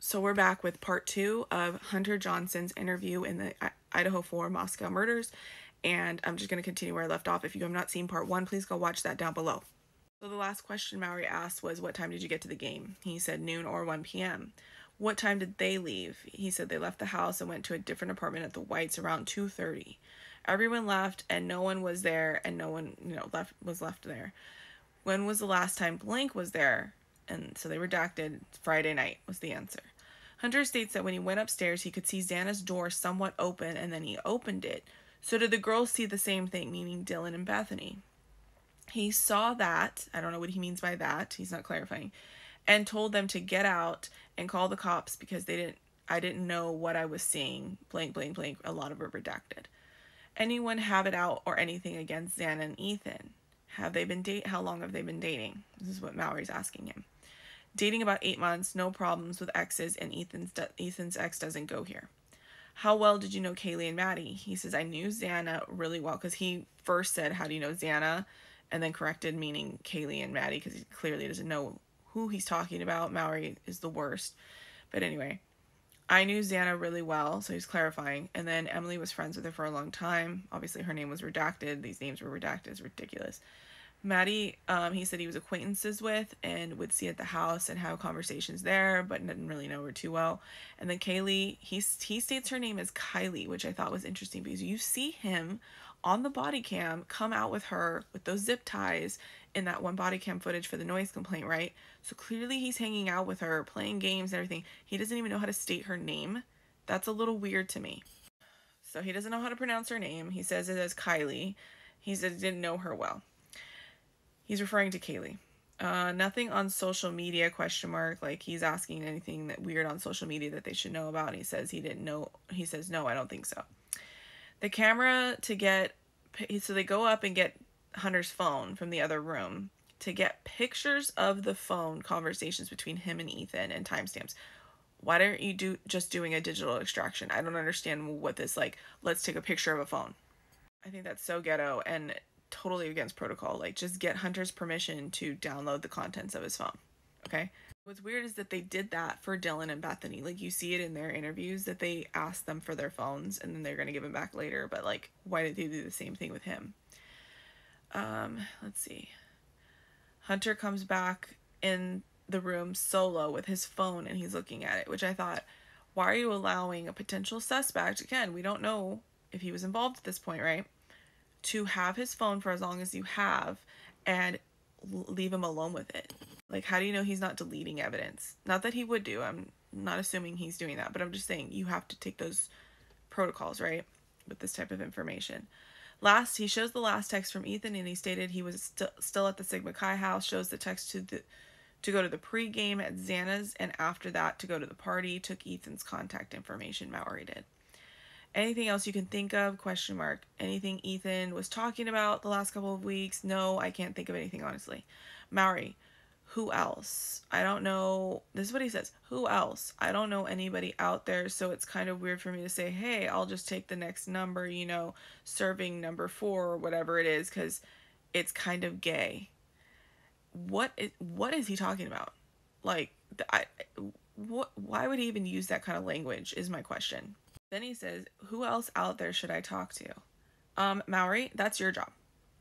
So we're back with part 2 of Hunter Johnson's interview in the Idaho 4 Moscow murders, and I'm just going to continue where I left off. If you have not seen part 1, please go watch that down below. So the last question Mowry asked was, what time did you get to the game? He said noon or 1 p.m. What time did they leave? He said they left the house and went to a different apartment at the Whites around 2:30. Everyone left and no one was there, and no one, was left there. When was the last time blank was there? And so they redacted Friday night was the answer. Hunter states that when he went upstairs, he could see Xana's door somewhat open, and then he opened it. So did the girls see the same thing, meaning Dylan and Bethany? He saw that, I don't know what he means by that, he's not clarifying, and told them to get out and call the cops because I didn't know what I was seeing, blank, blank, blank, a lot of it redacted. Anyone have it out or anything against Xana and Ethan? How long have they been dating? This is what Mowry's asking him. Dating about 8 months, no problems with exes, and Ethan's ex doesn't go here. How well did you know Kaylee and Maddie? He says, I knew Xana really well, because he first said, how do you know Xana? And then corrected, meaning Kaylee and Maddie, because he clearly doesn't know who he's talking about. Mowry is the worst. But anyway, I knew Xana really well, so he's clarifying. And then Emily was friends with her for a long time. Obviously, her name was redacted. These names were redacted. It's ridiculous. Maddie, he said he was acquaintances with and would see at the house and have conversations there, but didn't really know her too well. And then Kaylee, he states her name as Kylie, which I thought was interesting because you see him on the body cam come out with her with those zip ties in that one body cam footage for the noise complaint, right? So clearly he's hanging out with her, playing games and everything. He doesn't even know how to state her name. That's a little weird to me. So he doesn't know how to pronounce her name. He says it as Kylie. He said he didn't know her well. He's referring to Kaylee. Nothing on social media, ? Like he's asking anything that weird on social media that they should know about. And he says he didn't know. He says, no, I don't think so. The camera so they go up and get Hunter's phone from the other room to get pictures of the phone conversations between him and Ethan and timestamps. Why aren't you just doing a digital extraction? I don't understand what this, let's take a picture of a phone. I think that's so ghetto and totally against protocol. Like, just get Hunter's permission to download the contents of his phone. Okay? What's weird is that they did that for Dylan and Bethany. Like, you see it in their interviews that they asked them for their phones and then they're going to give them back later. But, like, why did they do the same thing with him? Let's see. Hunter comes back in the room solo with his phone and he's looking at it, which I thought, why are you allowing a potential suspect, again, we don't know if he was involved at this point, right, to have his phone for as long as you have and leave him alone with it? Like, how do you know he's not deleting evidence? Not that he would do. I'm not assuming he's doing that, but I'm just saying you have to take those protocols, right, with this type of information. Last, he shows the last text from Ethan, and he stated he was still at the Sigma Chi house. Shows the text to go to the pregame at Xana's, and after that to go to the party. Took Ethan's contact information. Mowry did. Anything else you can think of? ? Anything Ethan was talking about the last couple of weeks? No, I can't think of anything, honestly. Mowry, who else? I don't know. This is what he says. Who else? I don't know anybody out there, so it's kind of weird for me to say, hey, I'll just take the next number, serving number 4 or whatever it is, because it's kind of gay. What is he talking about? Like, why would he even use that kind of language is my question. Then he says, who else out there should I talk to? Mowry, that's your job.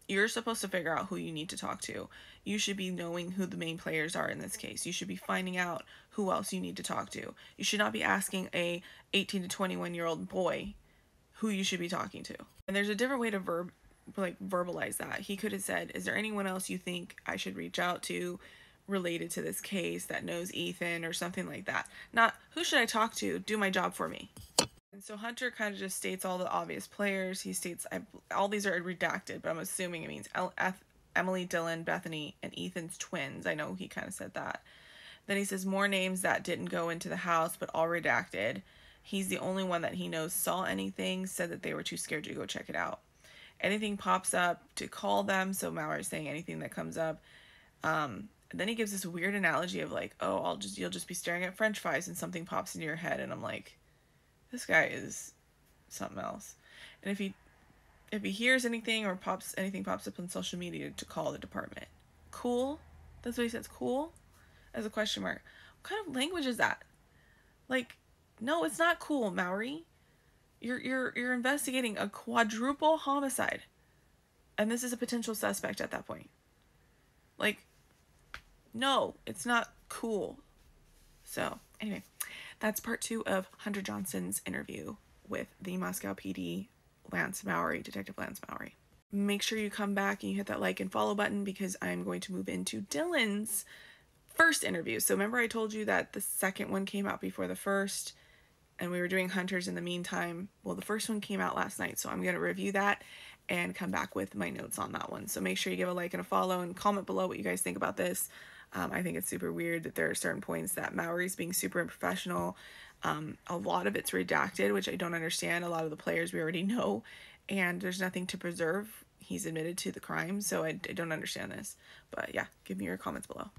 You're supposed to figure out who you need to talk to. You should be knowing who the main players are in this case. You should be finding out who else you need to talk to. You should not be asking a 18 to 21-year-old boy who you should be talking to. And there's a different way to verbalize that. He could have said, is there anyone else you think I should reach out to related to this case that knows Ethan or something like that? Not, who should I talk to? Do my job for me. And so Hunter kind of just states all the obvious players. He states, all these are redacted, but I'm assuming it means Emily, Dylan, Bethany, and Ethan's twins. I know he kind of said that. Then he says more names that didn't go into the house, but all redacted. He's the only one that he knows saw anything, said that they were too scared to go check it out. Anything pops up to call them, so Mowry's saying anything that comes up. And then he gives this weird analogy of like, oh, you'll just be staring at French fries and something pops into your head, and I'm like, this guy is something else. And if he hears anything or anything pops up on social media, to call the department. Cool? That's what he says, cool? As a question mark. What kind of language is that? Like, no, it's not cool, Mowry. You're investigating a quadruple homicide. And this is a potential suspect at that point. Like, no, it's not cool. So, anyway, that's part 2 of Hunter Johnson's interview with the Moscow PD Lance Mowry, Detective Lance Mowry. Make sure you come back and you hit that like and follow button because I'm going to move into Dylan's first interview. So remember I told you that the second one came out before the first and we were doing Hunters in the meantime. Well, the first one came out last night, so I'm going to review that and come back with my notes on that one. So make sure you give a like and a follow and comment below what you guys think about this. I think it's super weird that there are certain points that Mowry's being super unprofessional. A lot of it's redacted, which I don't understand. A lot of the players we already know, and there's nothing to preserve. He's admitted to the crime, so I don't understand this. But yeah, give me your comments below.